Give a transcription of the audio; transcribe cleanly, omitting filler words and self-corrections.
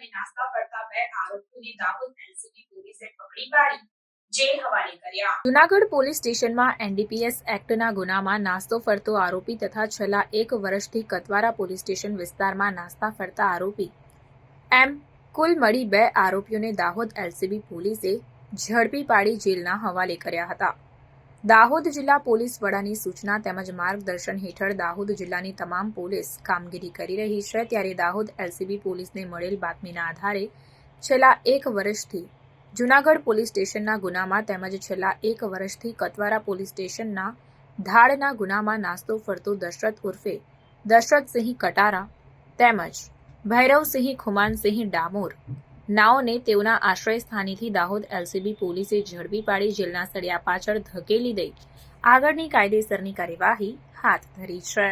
અને નાસ્તા ફરતા બે આરોપીઓને દાહોદ એલસીબી પોલીસે પકડી પાડી જેલ હવાલે કર્યા। જૂનાગઢ પોલીસ સ્ટેશનમાં એનડીપીએસ એક્ટના ગુનામાં નાસ્તો ફરતો આરોપી તથા છેલ્લા 1 વર્ષથી કતવારા પોલીસ સ્ટેશન વિસ્તારમાં નાસ્તા ફરતા આરોપી એમ કુલ મળી 2 આરોપીઓને દાહોદ એલસીબી પોલીસે ઝડપી પાડી જેલના હવાલે કર્યા હતા। દાહોદ જિલ્લા પોલીસ વડાની સૂચના તેમજ માર્ગદર્શન હેઠળ દાહોદ જિલ્લાની તમામ પોલીસ કામગીરી કરી રહી છે। ત્યારે દાહોદ એલસીબી પોલીસને મળેલ બાતમીના આધારે છેલ્લા 1 વર્ષથી જૂનાગઢ પોલીસ સ્ટેશનના ગુનામાં તેમજ છેલ્લા 1 વર્ષથી કતવારા પોલીસ સ્ટેશનના ધાડના ગુનામાં નાસ્તો ફરતો દશરથ ઉર્ફે દશરથસિંહ કટારા તેમજ ભૈરવસિંહ ખુમાનસિંહ ડામોર નાઓને તેઓના આશ્રય સ્થાનેથી દાહોદ એલસીબી પોલીસે ઝડપી પાડી જેલના સળિયા પાછળ ધકેલી દઈ આગળની કાયદેસરની કાર્યવાહી હાથ ધરી છે।